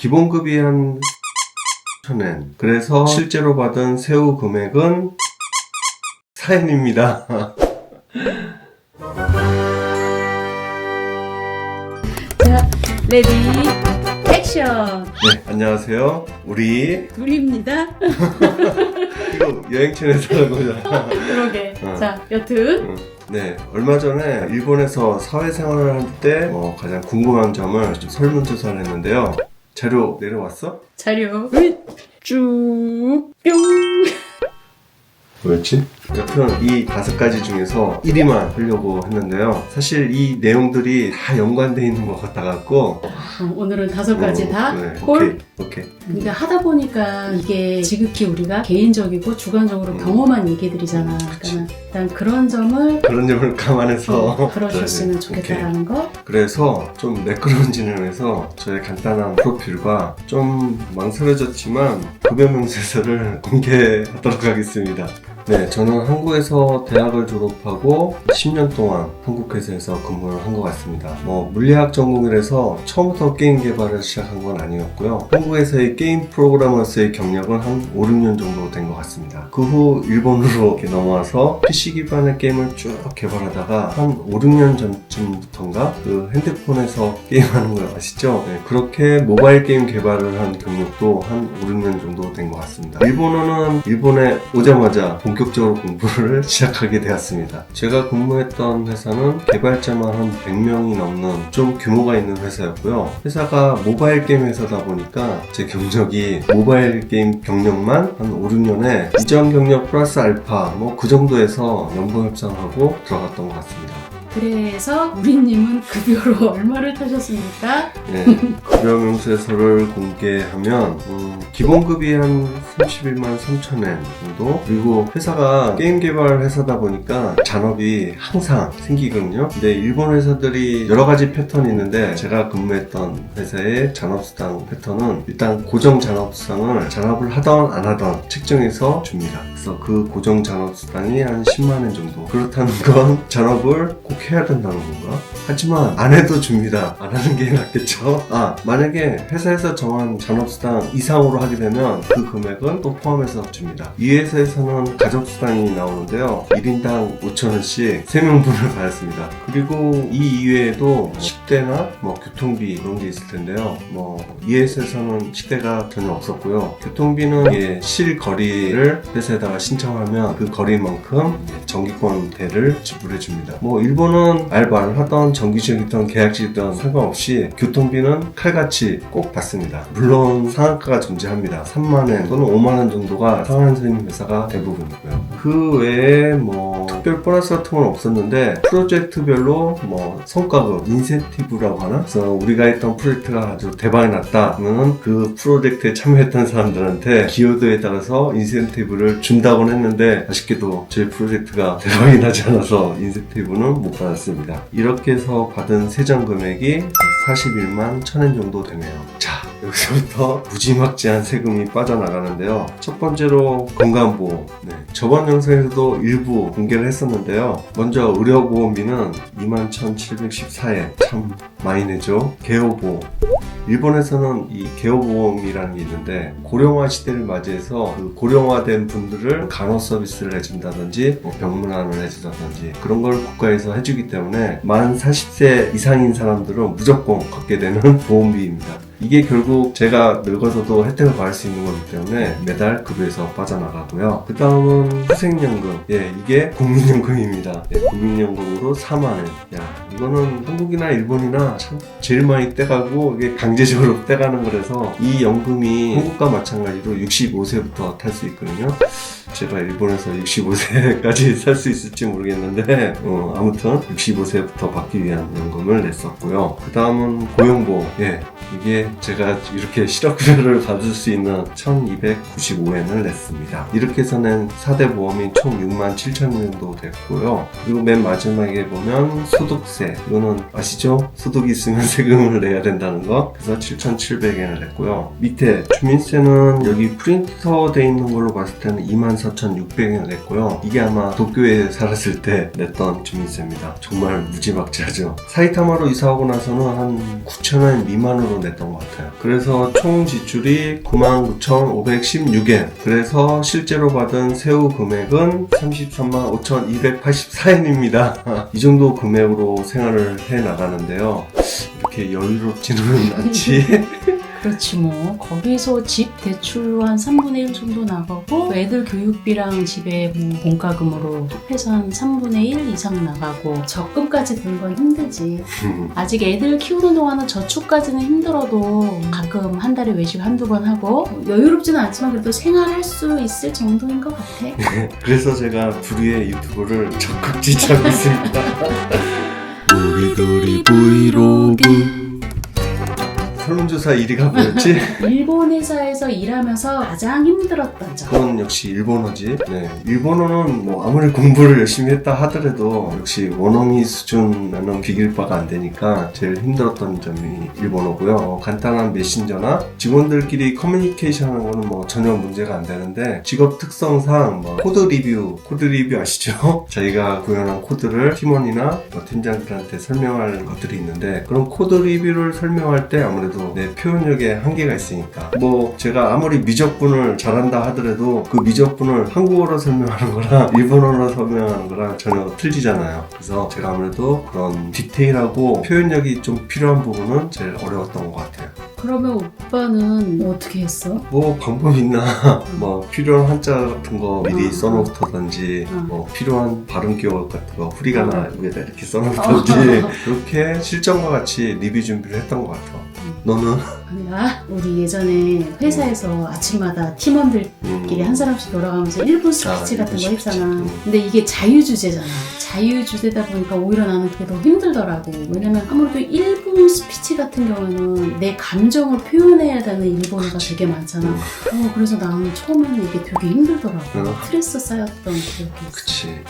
기본급이 한 1,000엔. 그래서 실제로 받은 세후 금액은 4엔입니다. 자, 레디, 액션! 네, 안녕하세요. 우리 둘입니다. 이거 여행천에서 하는 거잖아. 그러게. 어. 자, 여튼. 네, 얼마 전에 일본에서 사회생활을 할 때 가장 궁금한 점을 좀 설문조사를 했는데요. 자료 내려왔어? 자료 쭉 뿅. 뭐였지? 여튼 이 5가지 중에서 1위만 하려고 했는데요. 사실 이 내용들이 다 연관되어 있는 것 같아갖고 오늘은 5가지 다 네, 콜. 오케이. 근데 하다 보니까 이게 지극히 우리가 개인적이고 주관적으로 경험한 얘기들이잖아. 그러니까 일단 그런 점을 감안해서 들어주셨으면 네, 좋겠다라는 거. 그래서 좀 매끄러운 진행에서 저의 간단한 프로필과 좀 망설여졌지만 급여 명세서를 공개하도록 하겠습니다. 네, 저는 한국에서 대학을 졸업하고 10년 동안 한국 회사에서 근무를 한 것 같습니다. 물리학 전공이라서 처음부터 게임 개발을 시작한 건 아니었고요. 한국에서의 게임 프로그래머로서의 경력은 한 5, 6년 정도 된 것 같습니다. 그 후 일본으로 이렇게 넘어와서 PC 기반의 게임을 쭉 개발하다가 한 5, 6년 전쯤부터인가 그 핸드폰에서 게임하는 거 아시죠? 네, 그렇게 모바일 게임 개발을 한 경력도 한 5, 6년 정도 된 것 같습니다. 일본어는 일본에 오자마자 본격적으로 공부를 시작하게 되었습니다. 제가 근무했던 회사는 개발자만 한 100명이 넘는 좀 규모가 있는 회사였고요. 회사가 모바일 게임 회사다 보니까 제 경력이 모바일 게임 경력만 한 5, 6년에 이전 경력 플러스 알파 그 정도에서 연봉 협상하고 들어갔던 것 같습니다. 그래서 우리님은 급여로 얼마를 타셨습니까? 네, 급여 명세서를 공개하면 기본급이 한 31만 3천엔 정도. 그리고 회사가 게임 개발 회사다 보니까 잔업이 항상 생기거든요. 근데 일본 회사들이 여러 가지 패턴이 있는데 제가 근무했던 회사의 잔업수당 패턴은 일단 고정 잔업수당을 잔업을 하던 안 하던 책정해서 줍니다. 그래서 그 고정 잔업수당이 한 10만엔 정도. 그렇다는 건 잔업을 꼭 해야 된다는 건가? 하지만 안 해도 줍니다. 안 하는 게 낫겠죠? 만약에 회사에서 정한 잔업수당 이상으로 하게 되면 그 금액은 또 포함해서 줍니다. 이 회사에서는 가족수당이 나오는데요. 1인당 5,000원씩 3명분을 받았습니다. 그리고 이 이외에도 식대나 교통비 이런 게 있을 텐데요. 이 회사에서는 식대가 전혀 없었고요. 교통비는 실거리를 회사에다가 신청하면 그 거리만큼 정기권대를 지불해 줍니다. 일본은 알바를 하던 정규직이든 계약직이든 상관없이 교통비는 칼같이 꼭 받습니다. 물론 상한가가 존재합니다. 3만엔 또는 5만원 정도가 상한선임 회사가 대부분이고요. 그 외에 특별 보너스 같은 건 없었는데 프로젝트별로 성과급, 인센티브라고 하나? 그래서 우리가 했던 프로젝트가 아주 대박이 났다 그러면 그 프로젝트에 참여했던 사람들한테 기여도에 따라서 인센티브를 준다고는 했는데 아쉽게도 저희 프로젝트가 대박이 나지 않아서 인센티브는 못 받았습니다. 이렇게 해서 받은 세전 금액이 41만 1,000엔 정도 되네요. 자, 여기서부터 무지막지한 세금이 빠져나가는데요. 첫 번째로 건강보험. 저번 영상에서도 일부 공개를 했었는데요. 먼저 의료보험비는 21,714엔. 참 많이 내죠. 개호보험. 일본에서는 이 개호보험이라는 게 있는데 고령화 시대를 맞이해서 그 고령화된 분들을 간호 서비스를 해준다든지 병문안을 해준다든지 그런 걸 국가에서 해주기 때문에 만 40세 이상인 사람들은 무조건 갖게 되는 보험비입니다. 이게 결국 제가 늙어서도 혜택을 받을 수 있는 거기 때문에 매달 급여에서 빠져나가고요. 그 다음은 후생연금. 이게 국민연금입니다. 국민연금으로 4만원. 이거는 한국이나 일본이나 참 제일 많이 떼가고 이게 강제적으로 떼가는 거라서 이 연금이 한국과 마찬가지로 65세부터 탈 수 있거든요. 제가 일본에서 65세까지 살 수 있을지 모르겠는데 아무튼 65세부터 받기 위한 연금을 냈었고요. 그 다음은 고용보험. 이게 제가 이렇게 실업급여를 받을 수 있는 1,295엔을 냈습니다. 이렇게 해서 낸 4대 보험이 총 6만 7천 원 정도 됐고요. 그리고 맨 마지막에 보면 소득세. 이거는 아시죠? 소득이 있으면 세금을 내야 된다는 거. 그래서 7,700엔을 냈고요. 밑에 주민세는 여기 프린터 돼 있는 걸로 봤을 때는 24,600엔을 냈고요. 이게 아마 도쿄에 살았을 때 냈던 주민세입니다. 정말 무지막지하죠. 사이타마로 이사하고 나서는 한 9,000원 미만으로 냈던 것 같아요. 그래서 총 지출이 99,516엔. 그래서 실제로 받은 세후 금액은 335,284엔입니다. 이 정도 금액으로 생활을 해 나가는데요. 이렇게 여유롭지는 않지. 그렇지 뭐 거기서 집 대출 한 3분의 1 정도 나가고 애들 교육비랑 집에 뭐 공과금으로 합해서 한 3분의 1 이상 나가고 적금까지 든 건 힘들지. 아직 애들 키우는 동안은 저축까지는 힘들어도 가끔 한 달에 외식 한두 번 하고 여유롭지는 않지만 그래도 생활할 수 있을 정도인 것 같아. 그래서 제가 불의의 유튜브를 적극 지지하고 있습니다. 우리들이 브이로그. 설문조사 1위가 뭐였지? 일본 회사에서 일하면서 가장 힘들었던 점. 그건 역시 일본어지. 네, 일본어는 뭐 아무리 공부를 열심히 했다 하더라도 역시 원어민 수준은 비길 바가 안 되니까 제일 힘들었던 점이 일본어고요. 간단한 메신저나 직원들끼리 커뮤니케이션 하는 거는 뭐 전혀 문제가 안 되는데 직업 특성상 뭐 코드 리뷰 아시죠? 자기가 구현한 코드를 팀원이나 뭐 팀장들한테 설명할 것들이 있는데 그런 코드 리뷰를 설명할 때 아무래도 내 표현력에 한계가 있으니까 뭐 제가 아무리 미적분을 잘한다 하더라도 그 미적분을 한국어로 설명하는 거랑 일본어로 설명하는 거랑 전혀 틀리잖아요. 그래서 제가 아무래도 그런 디테일하고 표현력이 좀 필요한 부분은 제일 어려웠던 것 같아요. 그러면 오빠는 뭐 어떻게 했어? 뭐 방법 있나? 뭐 필요한 한자 같은 거 미리 써놓다든지 뭐 필요한 발음 기호 같은 거 후리가나 위에다 이렇게 써놓다든지 그렇게 실전과 같이 리뷰 준비를 했던 것 같아. 너는? 나 우리 예전에 회사에서 아침마다 팀원들끼리 한 사람씩 돌아가면서 1분 스피치 같은 거 했잖아. 근데 이게 자유주제잖아. 자유주제다 보니까 오히려 나는 그게 더 힘들더라고. 왜냐면 아무래도 1분 스피치 같은 경우는 내 감정을 표현해야 되는 일본어가 되게 많잖아. 그래서 나는 처음에는 이게 되게 힘들더라고. 스트레스 쌓였던 기억이 있어. 그치.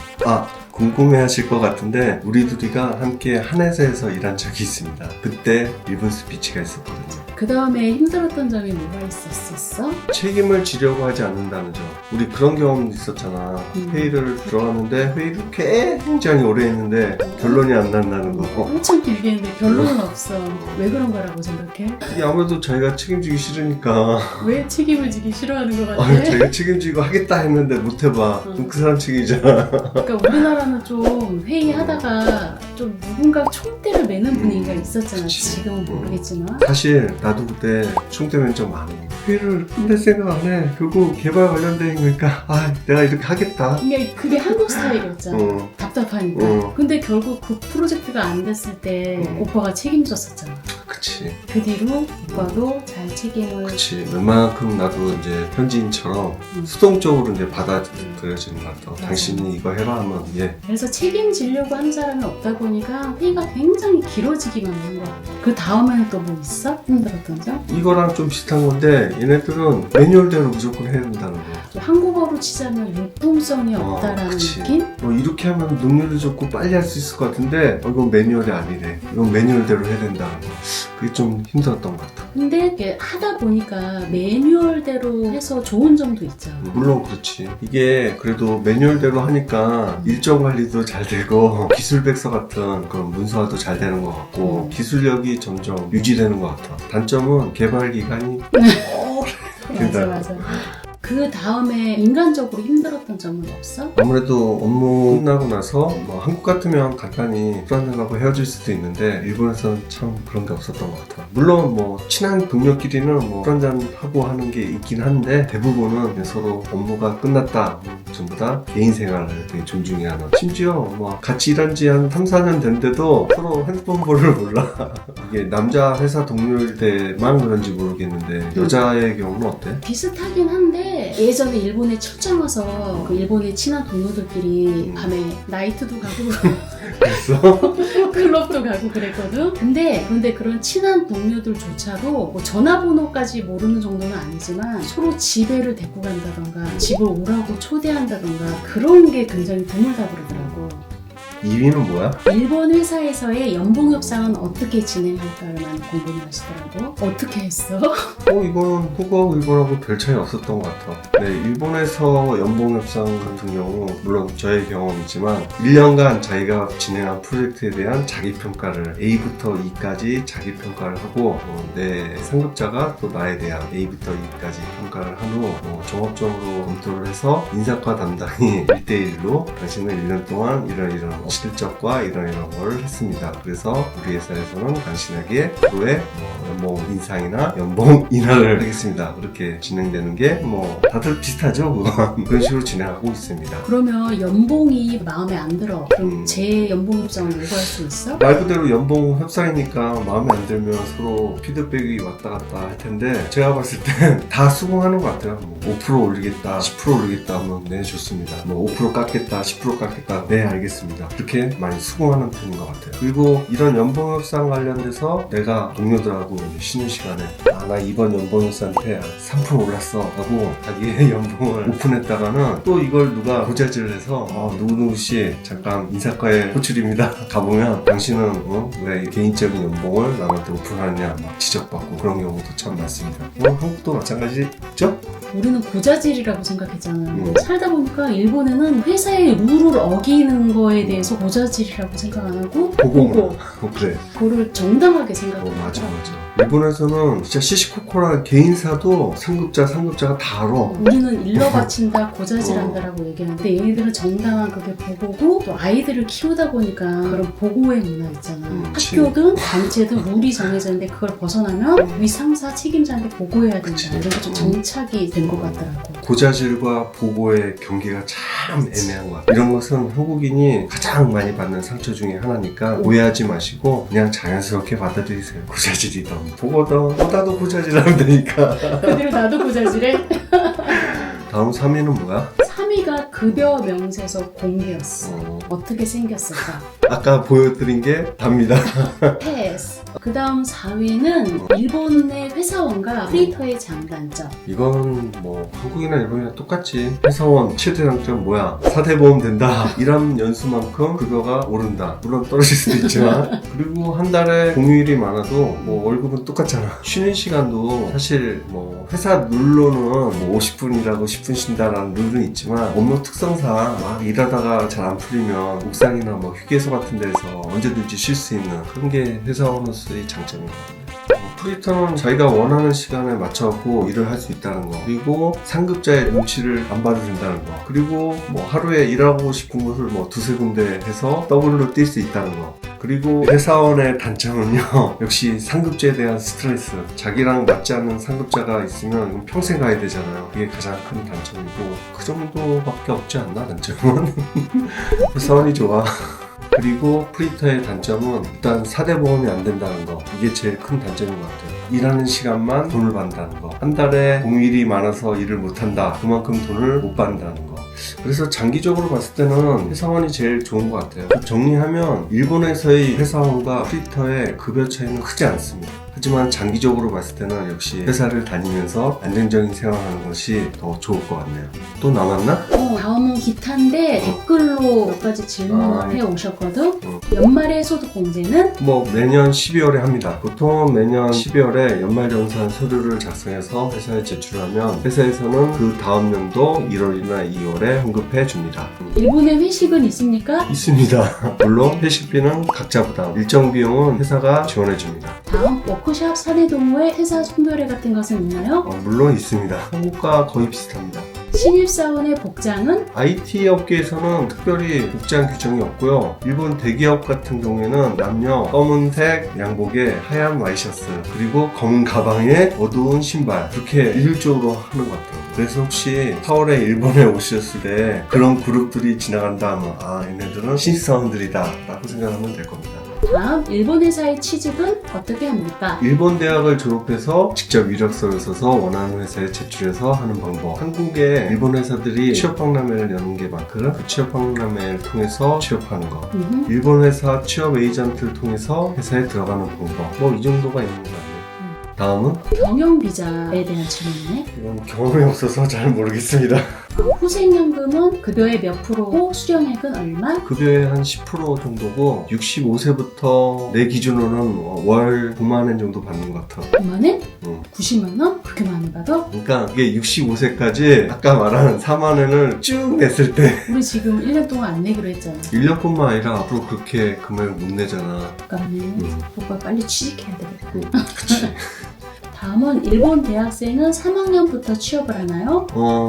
궁금해하실 것 같은데 우리 둘이가 함께 한 회사에서 일한 적이 있습니다. 그때 1분 스피치가 있었거든요. 그 다음에 힘들었던 점이 뭐가 있었어? 책임을 지려고 하지 않는다는 점. 우리 그런 경험 있었잖아. 회의를 들어갔는데 회의를 굉장히 오래 했는데 결론이 안 난다는 거. 엄청 길게 했는데 결론은 없어. 왜 그런 거라고 생각해? 이게 아무래도 자기가 책임지기 싫으니까. 왜 책임을 지기 싫어하는 것 같아? 자기가 책임지고 하겠다 했는데 못 해봐. 그럼 그 사람 책임이잖아. 그러니까 우리나라는 좀 회의하다가 좀 누군가 총대를 매는 분위기가 있었잖아. 그치. 지금은 모르겠지만. 사실 나도 그때 총대면 좀 많아. 회의를 끝낼 생각 안 해. 그리고 개발 관련된 거니까 내가 이렇게 하겠다. 그게 한국 스타일이었잖아. 답답하니까. 근데 결국 그 프로젝트가 안 됐을 때 오빠가 책임졌었잖아. 그치. 그 뒤로 오빠도 잘 책임을. 그치. 웬만큼 나도 이제 현지인처럼 수동적으로 이제 받아들여지는 것 같아. 당신이 이거 해라 하면 그래서 책임지려고 하는 사람이 없다 보니까 회의가 굉장히 길어지기만 한 거야. 그 다음에는 또 뭐 있어? 힘들었던 점? 이거랑 좀 비슷한 건데 얘네들은 매뉴얼대로 무조건 해야 된다는 거. 한국어로 치자면 융통성이 없다라는 그치. 느낌? 뭐 이렇게 하면 능률이 좋고 빨리 할 수 있을 것 같은데 이건 매뉴얼이 아니래. 이건 매뉴얼대로 해야 된다는 거. 그게 좀 힘들었던 것 같아. 근데 이게 하다 보니까 매뉴얼대로 해서 좋은 점도 있잖아. 물론 그렇지. 이게 그래도 매뉴얼대로 하니까 일정 관리도 잘 되고 기술백서 같은 그런 문서화도 잘 되는 것 같고 기술력이 점점 유지되는 것 같아. 단점은 개발 기간이 맞아. 그 다음에 인간적으로 힘들었던 점은 없어? 아무래도 업무 끝나고 나서 뭐 한국 같으면 간단히 술 한잔하고 헤어질 수도 있는데 일본에서는 참 그런 게 없었던 것 같아. 물론 뭐 친한 동료끼리는 뭐 술 한잔하고 하는 게 있긴 한데 대부분은 서로 업무가 끝났다 전부 다 개인 생활을 되게 존중해 하는. 심지어 뭐 같이 일한 지 한 3, 4년 된데도 서로 핸드폰 번호를 몰라. 이게 남자 회사 동료일 때만 그런지 모르겠는데 여자의 경우는 어때? 비슷하긴 한데 예전에 일본에 출장 와서 그 일본의 친한 동료들끼리 밤에 나이트도 가고 그랬어? 클럽도 가고 그랬거든. 근데 그런 친한 동료들조차도 뭐 전화번호까지 모르는 정도는 아니지만 서로 집에를 데리고 간다던가 집을 오라고 초대한다던가 그런 게 굉장히 드물다 그러더라고. 2위는 뭐야? 일본 회사에서의 연봉 협상은 어떻게 진행할까를 많이 궁금해하시더라고. 어떻게 했어? 이건 후보 일본하고 별 차이 없었던 것 같아. 네, 일본에서 연봉 협상 같은 경우 물론 저의 경험이지만 1년간 자기가 진행한 프로젝트에 대한 자기평가를 A부터 E까지 자기평가를 하고 내 상급자가 또 나에 대한 A부터 E까지 평가를 한 후 종합적으로 검토를 해서 인사과 담당이 1대1로 당신은 1년 동안 이런 실적과 이런 걸 했습니다. 그래서 우리 회사에서는 당신에게 앞으로의 연봉 인상이나 연봉 인하를 하겠습니다. 그렇게 진행되는 게 다들 비슷하죠? 그건. 그런 식으로 진행하고 있습니다. 그러면 연봉이 마음에 안 들어. 그럼 음. 제 연봉 협상을 요구할 수 있어? 말 그대로 연봉 협상이니까 마음에 안 들면 서로 피드백이 왔다 갔다 할 텐데 제가 봤을 땐 다 수긍하는 것 같아요. 5% 올리겠다, 10% 올리겠다 하면 네 좋습니다. 5% 깎겠다, 10% 깎겠다, 네 알겠습니다. 그렇게 많이 수긍하는 편인 것 같아요. 그리고 이런 연봉 협상 관련돼서 내가 동료들하고 쉬는 시간에 나 이번 연봉 협상 때 3% 올랐어 하고 자기의 연봉을 오픈했다가는 또 이걸 누가 고자질을 해서 누구누구씨 잠깐 인사과의 호출입니다. 가보면 당신은 왜 개인적인 연봉을 남한테 오픈하느냐 막 지적받고 그런 경우도 참 많습니다. 한국도 마찬가지죠? 우리는 고자질이라고 생각했잖아. 살다 보니까 일본에는 회사의 룰을 어기는 거에 대해서 고자질이라고 생각 안 하고 보고 그래. 그거를 정당하게 생각해. 맞아. 일본에서는 진짜 시시콜콜한 개인사도 상급자가 다 알아. 우리는 일러 바친다, 고자질한다라고 얘기하는데 얘네들은 정당한 그게 보고고 또 아이들을 키우다 보니까 그런 보고의 문화 있잖아. 학교든 단체든 룰이 정해져 있는데 그걸 벗어나면 위 상사 책임자한테 보고해야 된다. 그치. 이런 게 좀 정착이 된 것 같더라고. 고자질과 보고의 경계가 참 애매한 것 같아요. 이런 것은 한국인이 가장 많이 받는 상처 중에 하나니까 오해하지 마시고 그냥 자연스럽게 받아들이세요. 고자질이든 보고든 나도 고자질하면 되니까. 그대로 나도 고자질해. 다음 3위는 뭐야? 3위가 급여 명세서 공개였어. 어떻게 생겼을까? 아까 보여드린 게 답니다. 패스. 그 다음 4위는 일본의 회사원과 프리터의 장단점. 이건 한국이나 일본이나 똑같지. 회사원 최대 장점 뭐야? 4대 보험 된다. 일하는 연수만큼 급여가 오른다. 물론 떨어질 수도 있지만 그리고 한 달에 공휴일이 많아도 월급은 똑같잖아. 쉬는 시간도 사실 회사 룰로는 50분 일하고 10분 쉰다라는 룰은 있지만 업무 특성상 막 일하다가 잘 안 풀리면 옥상이나 휴게소 같은 데서 언제든지 쉴 수 있는 그런 게 회사원으로서의 장점인 것 같아요. 프리터는 자기가 원하는 시간에 맞춰갖고 일을 할 수 있다는 거, 그리고 상급자의 눈치를 안 봐도 된다는 거, 그리고 하루에 일하고 싶은 곳을 두세 군데 해서 더블로 뛸 수 있다는 거, 그리고 회사원의 단점은요 역시 상급자에 대한 스트레스. 자기랑 맞지 않는 상급자가 있으면 평생 가야 되잖아요. 그게 가장 큰 단점이고 그 정도밖에 없지 않나 단점은? 회사원이 좋아. 그리고 프리터의 단점은 일단 4대 보험이 안 된다는 거, 이게 제일 큰 단점인 것 같아요. 일하는 시간만 돈을 받는다는 거, 한 달에 공휴일이 많아서 일을 못한다, 그만큼 돈을 못 받는다는 거. 그래서 장기적으로 봤을 때는 회사원이 제일 좋은 것 같아요. 정리하면 일본에서의 회사원과 프리터의 급여 차이는 크지 않습니다. 하지만 장기적으로 봤을 때는 역시 회사를 다니면서 안정적인 생활하는 것이 더 좋을 것 같네요. 또 남았나? 다음은 기타인데 댓글로 몇 가지 질문을 해 오셨거든. 연말의 소득 공제는? 매년 12월에 합니다. 보통 매년 12월에 연말정산 서류를 작성해서 회사에 제출하면 회사에서는 그 다음 연도 1월이나 2월에 환급해 줍니다. 일본에 회식은 있습니까? 있습니다. 물론 회식비는 각자 부담, 일정 비용은 회사가 지원해 줍니다. 다음 워크숍 사내 동호회 회사 송별회 같은 것은 있나요? 물론 있습니다. 한국과 거의 비슷합니다. 신입사원의 복장은? IT 업계에서는 특별히 복장 규정이 없고요. 일본 대기업 같은 경우에는 남녀 검은색 양복에 하얀 와이셔츠, 그리고 검은 가방에 어두운 신발, 그렇게 일률적으로 하는 것 같아요. 그래서 혹시 4월에 일본에 오셨을 때 그런 그룹들이 지나간다 하면 얘네들은 신입사원들이다 라고 생각하면 될 겁니다. 다음, 일본 회사의 취직은 어떻게 합니까? 일본 대학을 졸업해서 직접 이력서를 써서 원하는 회사에 제출해서 하는 방법. 한국의 일본 회사들이 취업박람회를 여는 게 많거든. 그 취업박람회를 통해서 취업하는 거. 일본 회사 취업 에이전트를 통해서 회사에 들어가는 방법. 이 정도가 있는 것 같네요. 다음은? 경영 비자에 대한 질문이네. 이건 경험이 없어서 잘 모르겠습니다. 후생연금은 급여의 몇 프로고 수령액은 얼마? 급여의 한 10% 정도고 65세부터 내 기준으로는 월 9만 원 정도 받는 것 같아. 9만 원? 응. 90만 원? 그렇게 많이 받아? 그러니까 이게 65세까지 아까 말한 4만 원을 쭉 냈을 때 우리 지금 1년 동안 안 내기로 했잖아. 1년뿐만 아니라 앞으로 그렇게 금액을 못 내잖아. 아깝네. 오빠 빨리 취직해야 되겠다. 그치. 다음은 일본 대학생은 3학년부터 취업을 하나요?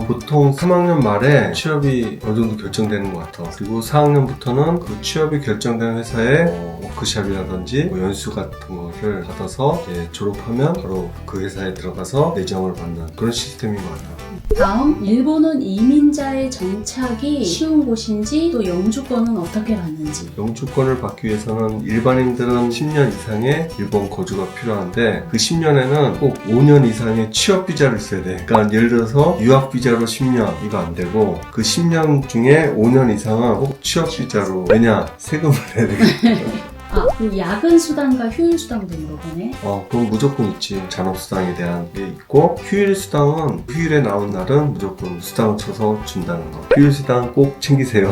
보통 3학년 말에 취업이 어느 정도 결정되는 것 같아. 그리고 4학년부터는 그 취업이 결정된 회사에 워크샵이라든지 뭐 연수 같은 거를 받아서 이제 졸업하면 바로 그 회사에 들어가서 내정을 받는 그런 시스템인 것 같아. 다음, 일본은 이민자의 정착이 쉬운 곳인지 또 영주권은 어떻게 받는지. 영주권을 받기 위해서는 일반인들은 10년 이상의 일본 거주가 필요한데 그 10년에는 꼭 5년 이상의 취업 비자를 써야 돼. 그러니까 예를 들어서 유학 비자로 10년 이거 안 되고 그 10년 중에 5년 이상은 꼭 취업 비자로. 왜냐? 세금을 내야 되거든. 그리고 야근 수당과 휴일 수당도 물어보네. 그럼 무조건 있지. 잔업수당에 대한 게 있고, 휴일 수당은 휴일에 나온 날은 무조건 수당을 쳐서 준다는 거. 휴일 수당 꼭 챙기세요.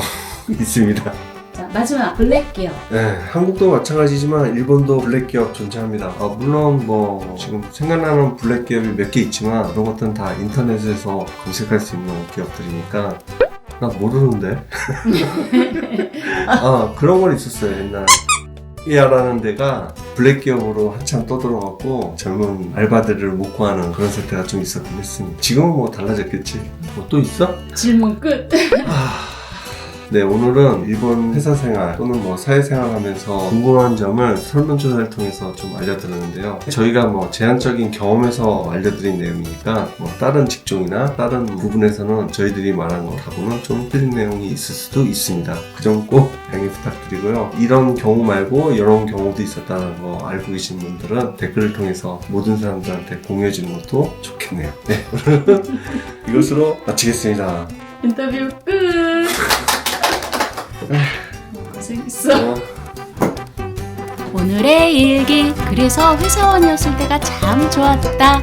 있습니다. 자, 마지막 블랙 기업. 네, 한국도 마찬가지지만 일본도 블랙 기업 존재합니다. 물론 뭐 지금 생각나는 블랙 기업이 몇 개 있지만 그런 것들은 다 인터넷에서 검색할 수 있는 기업들이니까 나 모르는데. 그런 건 있었어요. 옛날에. 이야라는 데가 블랙 기업으로 한참 떠들어갖고 젊은 알바들을 못 구하는 그런 사태가 좀 있었긴 했으니 지금은 뭐 달라졌겠지. 뭐 또 있어? 질문 끝. 네, 오늘은 일본 회사 생활 또는 뭐 사회생활 하면서 궁금한 점을 설문조사를 통해서 좀 알려드렸는데요. 저희가 뭐 제한적인 경험에서 알려드린 내용이니까 뭐 다른 직종이나 다른 부분에서는 저희들이 말한 것하고는 좀 틀린 내용이 있을 수도 있습니다. 그 점 꼭 양해 부탁드리고요. 이런 경우 말고 이런 경우도 있었다는 거 알고 계신 분들은 댓글을 통해서 모든 사람들한테 공유해 주는 것도 좋겠네요. 네, 오늘은 이것으로 마치겠습니다. 인터뷰 끝. 고생했어. 오늘의 일기. 그래서 회사원이었을 때가 참 좋았다.